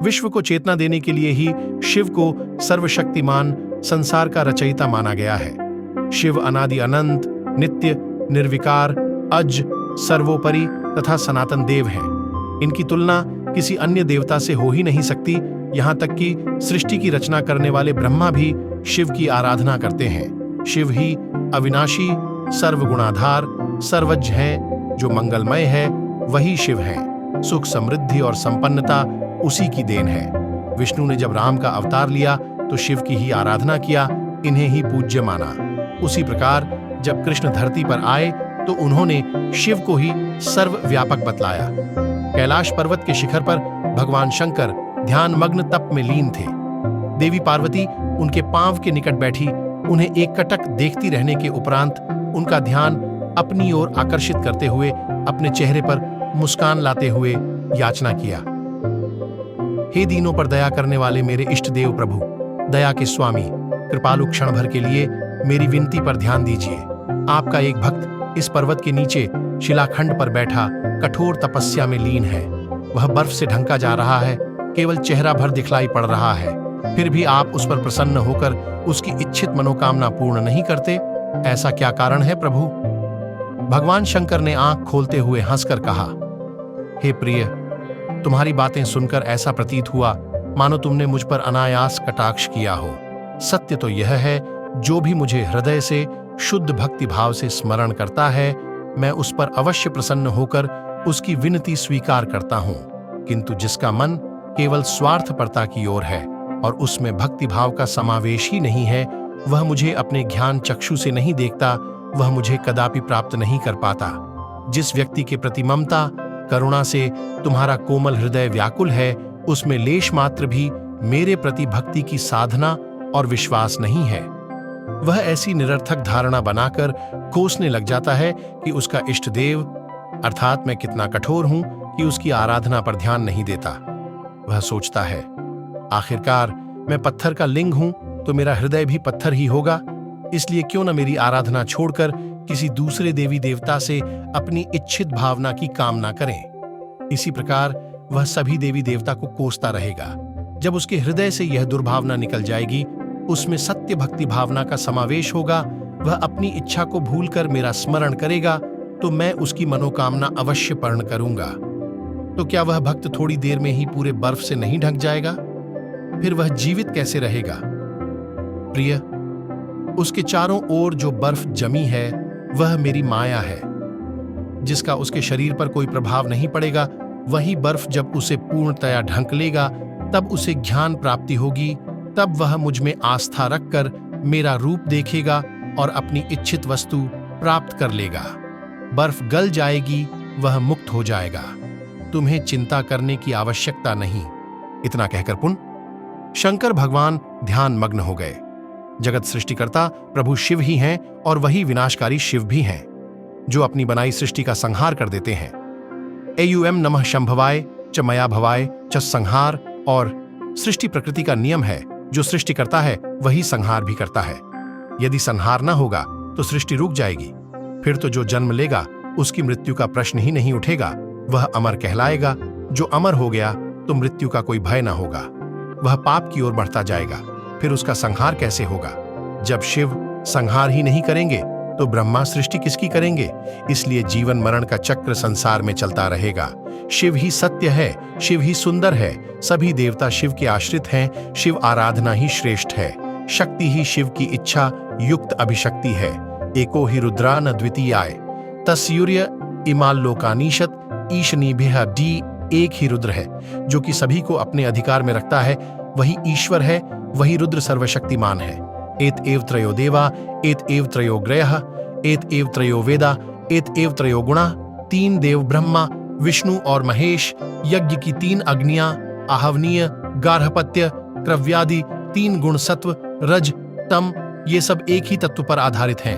विश्व को चेतना देने के लिए ही शिव को सर्वशक्तिमान, संसार का रचयिता माना गया है। शिव अनादि अनंत, नित्य, निर्विकार, अज, सर्वोपरि तथा सनातन देव हैं। इनकी तुलना किसी अन्य देवता से हो ही नहीं सकती। यहाँ तक कि सृष्टि की रचना करने वाले ब्रह्मा भी शिव की आराधना करते हैं। शिव ही अविनाशी, सर्वगुणाधार, सर्वज्ञ है, जो मंगलमय है, वही शिव है। सुख, समृद्धि और संपन्नता उसी की देन है। विष्णु ने जब राम का अवतार लिया तो शिव की ही आराधना किया, इन्हें ही पूज्य माना। उसी प्रकार जब कृष्ण धरती पर आए तो उन्होंने शिव को ही सर्वव्यापक बतलाया। कैलाश पर्वत के शिखर पर भगवान शंकर ध्यान मग्न तप में लीन थे। देवी पार्वती उनके पांव के निकट बैठी उन्हें एकटक देखती रहने के उपरांत उनका ध्यान अपनी ओर आकर्षित करते हुए अपने चेहरे पर मुस्कान लाते हुए याचना किया। हे दीनों पर दया करने वाले मेरे इष्ट देव प्रभु, दया के स्वामी, कृपालु, क्षण भर के लिए मेरी विनती पर ध्यान दीजिए। आपका एक भक्त इस पर्वत के नीचे शिलाखंड पर बैठा कठोर तपस्या में लीन है। वह बर्फ से ढंका जा रहा है, केवल चेहरा भर दिखलाई पड़ रहा है। फिर भी आप उस पर प्रसन्न होकर उसकी इच्छित मनोकामना पूर्ण नहीं करते। ऐसा क्या कारण है प्रभु? भगवान शंकर ने आंख खोलते हुए हंसकर कहा, हे प्रिय, तुम्हारी बातें सुनकर ऐसा प्रतीत हुआ मानो तुमने मुझ पर अनायास कटाक्ष किया हो। सत्य तो यह है, जो भी मुझे हृदय से शुद्ध भक्ति भाव से स्मरण करता है, मैं उस पर अवश्य प्रसन्न होकर उसकी विनती स्वीकार करता हूँ। किंतु जिसका मन केवल स्वार्थपरता की ओर है और उसमें भक्ति भाव का समावेश ही नहीं है, वह मुझे अपने ज्ञान चक्षु से नहीं देखता, वह मुझे कदापि प्राप्त नहीं कर पाता। जिस व्यक्ति के प्रति ममता, करुणा से तुम्हारा कोमल हृदय व्याकुल है, उसमें लेश मात्र भी मेरे प्रति भक्ति की साधना और विश्वास नहीं है। वह ऐसी निरर्थक धारणा बनाकर कोसने लग जाता है कि उसका इष्ट देव अर्थात मैं कितना कठोर हूं कि उसकी आराधना पर ध्यान नहीं देता। वह सोचता है, आखिरकार मैं पत्थर का लिंग हूं तो मेरा हृदय भी पत्थर ही होगा, इसलिए क्यों न मेरी आराधना छोड़कर किसी दूसरे देवी देवता से अपनी इच्छित भावना की कामना करें। इसी प्रकार वह सभी देवी देवता को कोसता रहेगा। जब उसके हृदय से यह दुर्भावना निकल जाएगी, उसमें सत्य भक्ति भावना का समावेश होगा, वह अपनी इच्छा को भूलकर मेरा स्मरण करेगा तो मैं उसकी मनोकामना अवश्य पूर्ण करूंगा। तो क्या वह भक्त थोड़ी देर में ही पूरे बर्फ से नहीं ढक जाएगा? फिर वह जीवित कैसे रहेगा? प्रिय, उसके चारों ओर जो बर्फ जमी है वह मेरी माया है, जिसका उसके शरीर पर कोई प्रभाव नहीं पड़ेगा। वही बर्फ जब उसे पूर्णतया ढंक लेगा तब उसे ज्ञान प्राप्ति होगी, तब वह मुझ में आस्था रखकर मेरा रूप देखेगा और अपनी इच्छित वस्तु प्राप्त कर लेगा। बर्फ गल जाएगी, वह मुक्त हो जाएगा। तुम्हें चिंता करने की आवश्यकता नहीं। इतना कहकर पुनः शंकर भगवान ध्यान मग्न हो गए। जगत सृष्टिकर्ता प्रभु शिव ही हैं और वही विनाशकारी शिव भी हैं, जो अपनी बनाई सृष्टि का संहार कर देते हैं। एयुएम नमः शंभवाय च मया भवाय च संहार। और सृष्टि प्रकृति का नियम है, जो सृष्टि करता है वही संहार भी करता है। यदि संहार न होगा तो सृष्टि रुक जाएगी, फिर तो जो जन्म लेगा उसकी मृत्यु का प्रश्न ही नहीं उठेगा। वह अमर कहलाएगा। जो अमर हो गया तो मृत्यु का कोई भय न होगा। वह पाप की ओर बढ़ता जाएगा, फिर उसका संहार कैसे होगा? जब शिव संहार ही नहीं करेंगे तो ब्रह्मा सृष्टि किसकी करेंगे? इसलिए जीवन मरण का चक्र संसार में चलता रहेगा। शिव ही सत्य है, शिव ही सुंदर है। सभी देवता शिव के आश्रित हैं। शिव आराधना ही श्रेष्ठ है। शक्ति ही शिव की इच्छा युक्त अभिशक्ति है। एको ही रुद्रा न द्वितीयाय तस्यूर्य इमाल लोकानीशत ईशनीभिः डी। एक ही रुद्र है जो कि सभी को अपने अधिकार में रखता है। वही ईश्वर है, वही रुद्र सर्वशक्तिमान है। एत एव त्रयो देवा, एत एव त्रयो ग्रयः, एत एव त्रयो वेदा, एत एव त्रयो गुणा। तीन देव ब्रह्मा, विष्णु और महेश, यज्ञ की तीन अग्नियां, आहवनीय, गार्हपत्य, क्रव्यादि, तीन गुण सत्व, रज, तम, ये सब एक ही तत्व पर आधारित हैं।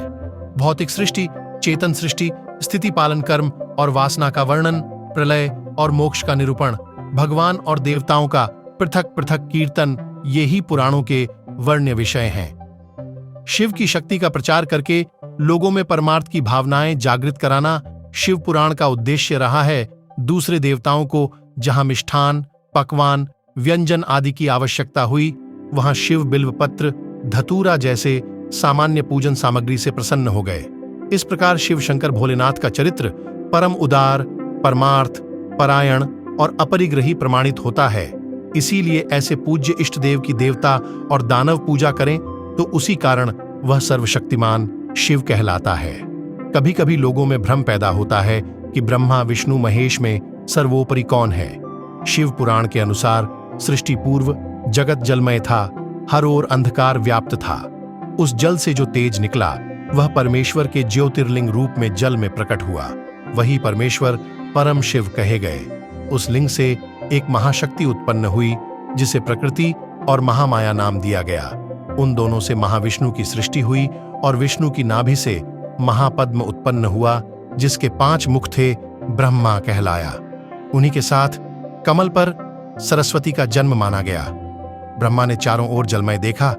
भौतिक सृष्टि, चेतन सृष्टि, स्थिति पालन कर्म और वासना का वर्णन, प्रलय और मोक्ष का निरूपण, भगवान और देवताओं का पृथक पृथक कीर्तन, ये ही पुराणों के वर्ण्य विषय हैं। शिव की शक्ति का प्रचार करके लोगों में परमार्थ की भावनाएं जागृत कराना शिव पुराण का उद्देश्य रहा है। दूसरे देवताओं को जहां मिष्ठान, पकवान, व्यंजन आदि की आवश्यकता हुई, वहां शिव बिल्वपत्र, धतूरा जैसे सामान्य पूजन सामग्री से प्रसन्न हो गए। इस प्रकार शिव शंकर भोलेनाथ का चरित्र परम उदार, परमार्थ, परायण और अपरिग्रही प्रमाणित होता है। इसीलिए ऐसे पूज्य इष्ट देव की देवता और दानव पूजा करें तो उसी कारण वह सर्वशक्तिमान शिव कहलाता है। कभी कभी लोगों में भ्रम पैदा होता है कि ब्रह्मा विष्णु महेश में सर्वोपरि कौन है। शिव पुराण के अनुसार सृष्टि पूर्व जगत जलमय था, हर ओर अंधकार व्याप्त था। उस जल से जो तेज निकला वह परमेश्वर के ज्योतिर्लिंग रूप में जल में प्रकट हुआ। वही परमेश्वर परम शिव कहे गए। उस लिंग से एक महाशक्ति उत्पन्न हुई जिसे प्रकृति और महामाया नाम दिया गया। उन दोनों से महाविष्णु की सृष्टि हुई और विष्णु की नाभि से महापद्म उत्पन्न हुआ जिसके 5 मुख थे, ब्रह्मा कहलाया। उन्हीं के साथ कमल पर सरस्वती का जन्म माना गया। ब्रह्मा ने चारों ओर जलमय देखा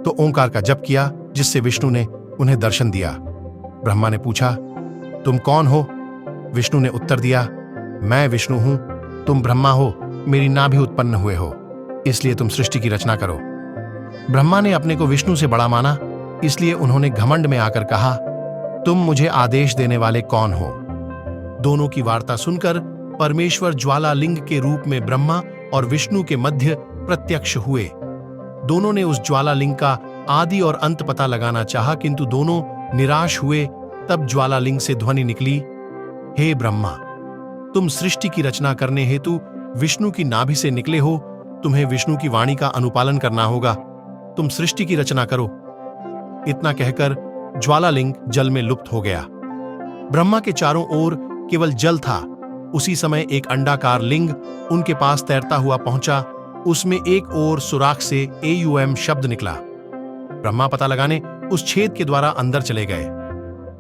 तो ओंकार का जप किया जिससे विष्णु ने उन्हें दर्शन दिया। ब्रह्मा ने पूछा, तुम कौन हो? विष्णु ने उत्तर दिया, मैं विष्णु हूं, तुम ब्रह्मा हो, मेरी नाभि उत्पन्न हुए हो, इसलिए तुम सृष्टि की रचना करो। ब्रह्मा ने अपने को विष्णु से बड़ा माना, इसलिए उन्होंने घमंड में आकर कहा, तुम मुझे आदेश देने वाले कौन हो? दोनों की वार्ता सुनकर परमेश्वर ज्वालालिंग के रूप में ब्रह्मा और विष्णु के मध्य प्रत्यक्ष हुए। दोनों ने उस ज्वालालिंग का आदि और अंत पता लगाना चाहा, किंतु दोनों निराश हुए। तब ज्वालालिंग से ध्वनि निकली, हे ब्रह्मा, तुम सृष्टि की रचना करने हेतु विष्णु की नाभि से निकले हो, तुम्हें विष्णु की वाणी का अनुपालन करना होगा, तुम सृष्टि की रचना करो। इतना कहकर ज्वालालिंग जल में लुप्त हो गया। ब्रह्मा के चारों ओर केवल जल था। उसी समय एक अंडाकार लिंग उनके पास तैरता हुआ पहुंचा। उसमें एक ओर सुराख से एयुएम शब्द निकला। ब्रह्मा पता लगाने उस छेद के द्वारा अंदर चले गए।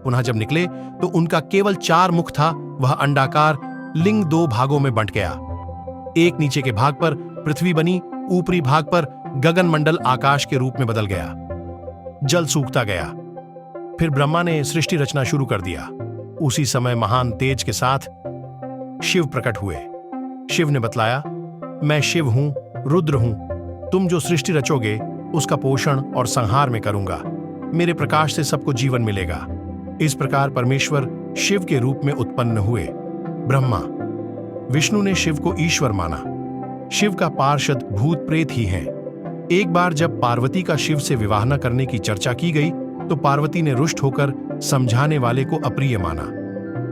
पुनः जब निकले तो उनका केवल 4 मुख था। वह अंडाकार लिंग 2 भागों में बंट गया। एक नीचे के भाग पर पृथ्वी बनी, ऊपरी भाग पर गगन मंडल आकाश के रूप में बदल गया। जल सूखता गया। फिर ब्रह्मा ने सृष्टि रचना शुरू कर दिया। उसी समय महान तेज के साथ शिव प्रकट हुए। शिव ने बतलाया, मैं शिव हूं, रुद्र हूं, तुम जो सृष्टि रचोगे उसका पोषण और संहार में करूंगा। मेरे प्रकाश से सबको जीवन मिलेगा। इस प्रकार परमेश्वर शिव के रूप में उत्पन्न हुए। ब्रह्मा, विष्णु ने शिव को ईश्वर माना। शिव का पार्षद भूत प्रेत ही हैं। एक बार जब पार्वती का शिव से विवाह न करने की चर्चा की गई तो पार्वती ने रुष्ट होकर समझाने वाले को अप्रिय माना।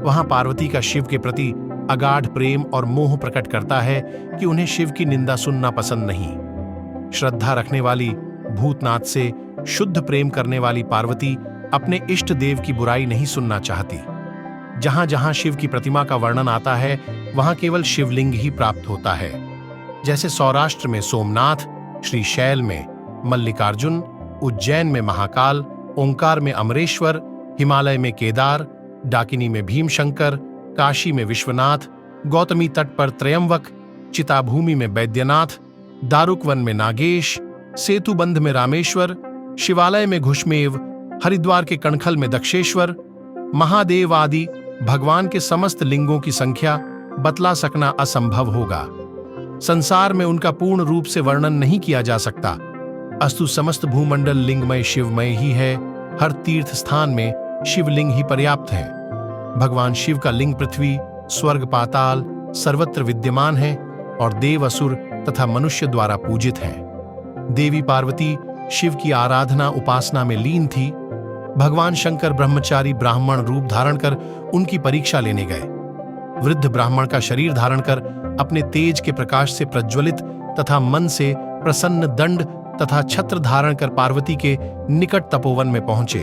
वहां पार्वती का शिव के प्रति अगाढ़ प्रेम और मोह प्रकट करता है कि उन्हें शिव की निंदा सुनना पसंद नहीं। श्रद्धा रखने वाली भूतनाथ से शुद्ध प्रेम करने वाली पार्वती अपने इष्ट देव की बुराई नहीं सुनना चाहती। जहां जहां शिव की प्रतिमा का वर्णन आता है वहां केवल शिवलिंग ही प्राप्त होता है। जैसे सौराष्ट्र में सोमनाथ, श्रीशैल में मल्लिकार्जुन, उज्जैन में महाकाल, ओंकार में अमरेश्वर, हिमालय में केदार, डाकिनी में भीमशंकर, काशी में विश्वनाथ, गौतमी तट पर त्रयंबक, चिताभूमि में बैद्यनाथ, दारुकवन में नागेश, सेतुबंध में रामेश्वर, शिवालय में घुष्मेव, हरिद्वार के कणखल में दक्षेश्वर, महादेव आदि भगवान के समस्त लिंगों की संख्या बतला सकना असंभव होगा। संसार में उनका पूर्ण रूप से वर्णन नहीं किया जा सकता। अस्तु समस्त भूमंडल लिंगमय शिवमय ही है। हर तीर्थ स्थान में शिवलिंग ही पर्याप्त है। भगवान शिव का लिंग पृथ्वी, स्वर्ग, पाताल सर्वत्र विद्यमान है और देव, असुर तथा मनुष्य द्वारा पूजित है। देवी पार्वती शिव की आराधना उपासना में लीन थी। भगवान शंकर ब्रह्मचारी ब्राह्मण रूप धारण कर उनकी परीक्षा लेने गए। वृद्ध ब्राह्मण का शरीर धारण कर अपने तेज के प्रकाश से प्रज्वलित तथा मन से प्रसन्न दंड तथा छत्र धारण कर पार्वती के निकट तपोवन में पहुंचे।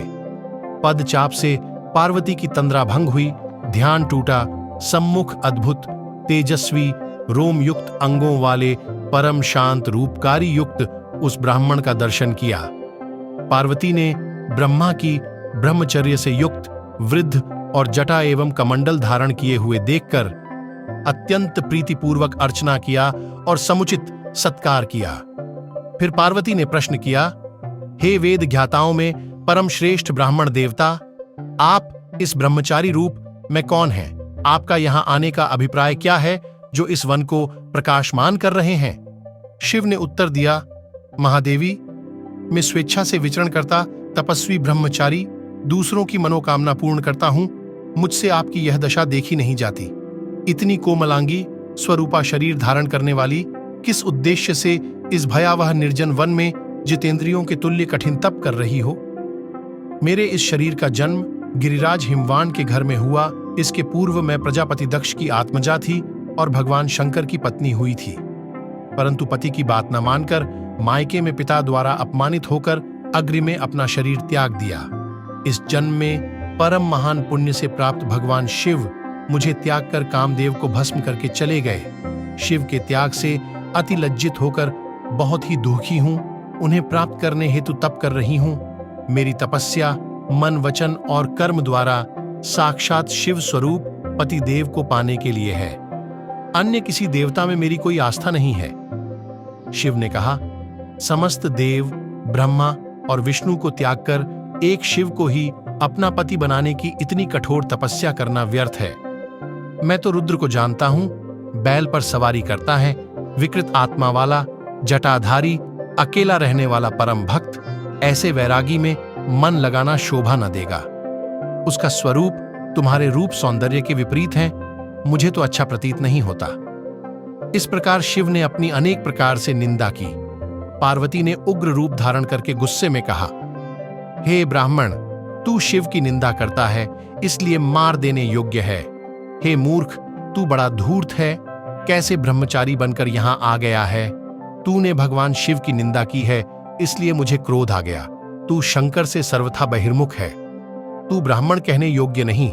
पद चाप से पार्वती की तंद्रा भंग हुई, ध्यान टूटा। सम्मुख अद्भुत तेजस्वी रोम युक्त अंगों वाले परम शांत रूपकारी युक्त उस ब्राह्मण का दर्शन किया। पार्वती ने ब्रह्मा की ब्रह्मचर्य से युक्त वृद्ध और जटा एवं कमंडल धारण किए हुए देखकर अत्यंत प्रीतिपूर्वक अर्चना किया और समुचित सत्कार किया। फिर पार्वती ने प्रश्न किया, हे वेद ज्ञाताओं में परम श्रेष्ठ ब्राह्मण देवता, आप इस ब्रह्मचारी रूप में कौन हैं? आपका यहां आने का अभिप्राय क्या है जो इस वन को प्रकाशमान कर रहे हैं? शिव ने उत्तर दिया, महादेवी, मैं स्वेच्छा से विचरण करता तपस्वी ब्रह्मचारी दूसरों की मनोकामना पूर्ण करता हूं। मुझसे आपकी यह दशा देखी नहीं जाती। इतनी कोमलांगी स्वरूपा शरीर धारण करने वाली किस उद्देश्य से इस भयावह निर्जन वन में जितेंद्रियों के तुल्य कठिन तप कर रही हो? मेरे इस शरीर का जन्म गिरिराज हिमवान के घर में हुआ। इसके पूर्व मैं प्रजापति दक्ष की आत्मजा थी और भगवान शंकर की पत्नी हुई थी, परंतु पति की बात न मानकर मायके में पिता द्वारा अपमानित होकर अग्नि में अपना शरीर त्याग दिया। इस जन्म में परम महान पुण्य से प्राप्त भगवान शिव मुझे त्याग कर कामदेव को भस्म करके चले गए। शिव के त्याग से अति लज्जित होकर बहुत ही दुखी हूं। उन्हें प्राप्त करने हेतु तप कर रही हूं। मेरी तपस्या मन, वचन और कर्म द्वारा साक्षात शिव स्वरूप पति देव को पाने के लिए है। अन्य किसी देवता में मेरी कोई आस्था नहीं है। शिव ने कहा, समस्त देव, ब्रह्मा और विष्णु को त्याग कर एक शिव को ही अपना पति बनाने की इतनी कठोर तपस्या करना व्यर्थ है। मैं तो रुद्र को जानता हूं, बैल पर सवारी करता है, विकृत आत्मा वाला, जटाधारी, अकेला रहने वाला परम भक्त। ऐसे वैरागी में मन लगाना शोभा न देगा। उसका स्वरूप तुम्हारे रूप सौंदर्य के विपरीत है। मुझे तो अच्छा प्रतीत नहीं होता। इस प्रकार शिव ने अपनी अनेक प्रकार से निंदा की। पार्वती ने उग्र रूप धारण करके गुस्से में कहा, हे ब्राह्मण, तू शिव की निंदा करता है, इसलिए मार देने योग्य है। हे मूर्ख, तू बड़ा धूर्त है। कैसे ब्रह्मचारी बनकर यहां आ गया है? तूने भगवान शिव की निंदा की है, इसलिए मुझे क्रोध आ गया। तू शंकर से सर्वथा बहिर्मुख है। तू ब्राह्मण कहने योग्य नहीं।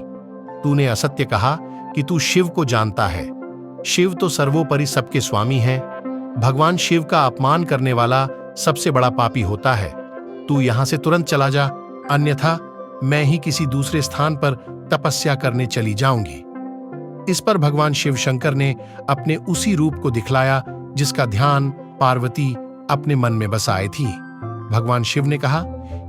तूने असत्य कहा कि तू शिव को जानता है। शिव तो सर्वोपरि सबके स्वामी है। भगवान शिव का अपमान करने वाला सबसे बड़ा पापी होता है। तू यहां से तुरंत चला जा, अन्यथा मैं ही किसी दूसरे स्थान पर तपस्या करने चली जाऊंगी। इस पर भगवान शिव शंकर ने अपने उसी रूप को दिखलाया जिसका ध्यान पार्वती अपने मन में बसाए थी। भगवान शिव ने कहा,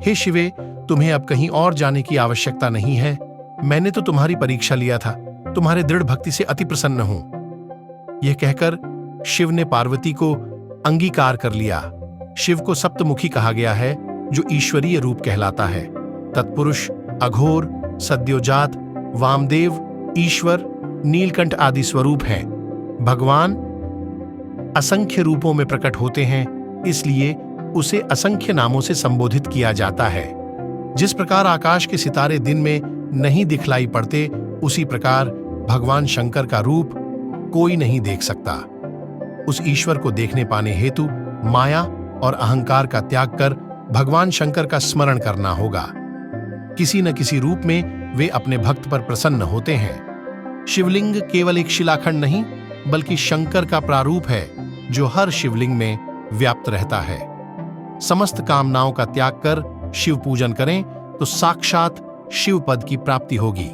हे शिवे, तुम्हें अब कहीं और जाने की आवश्यकता नहीं है। मैंने तो तुम्हारी परीक्षा लिया था। तुम्हारे दृढ़ भक्ति से अति प्रसन्न हूं। यह कहकर शिव ने पार्वती को अंगीकार कर लिया। शिव को सप्तमुखी कहा गया है, जो ईश्वरीय रूप कहलाता है। तत्पुरुष, अघोर, सद्योजात, वामदेव, ईश्वर, नीलकंठ आदि स्वरूप हैं। भगवान असंख्य रूपों में प्रकट होते हैं, इसलिए उसे असंख्य नामों से संबोधित किया जाता है। जिस प्रकार आकाश के सितारे दिन में नहीं दिखलाई पड़ते, उसी प्रकार भगवान शंकर का रूप कोई नहीं देख सकता। उस ईश्वर को देखने पाने हेतु माया और अहंकार का त्याग कर भगवान शंकर का स्मरण करना होगा। किसी न किसी रूप में वे अपने भक्त पर प्रसन्न होते हैं। शिवलिंग केवल एक शिलाखंड नहीं, बल्कि शंकर का प्रारूप है, जो हर शिवलिंग में व्याप्त रहता है। समस्त कामनाओं का त्याग कर शिव पूजन करें तो साक्षात शिव पद की प्राप्ति होगी।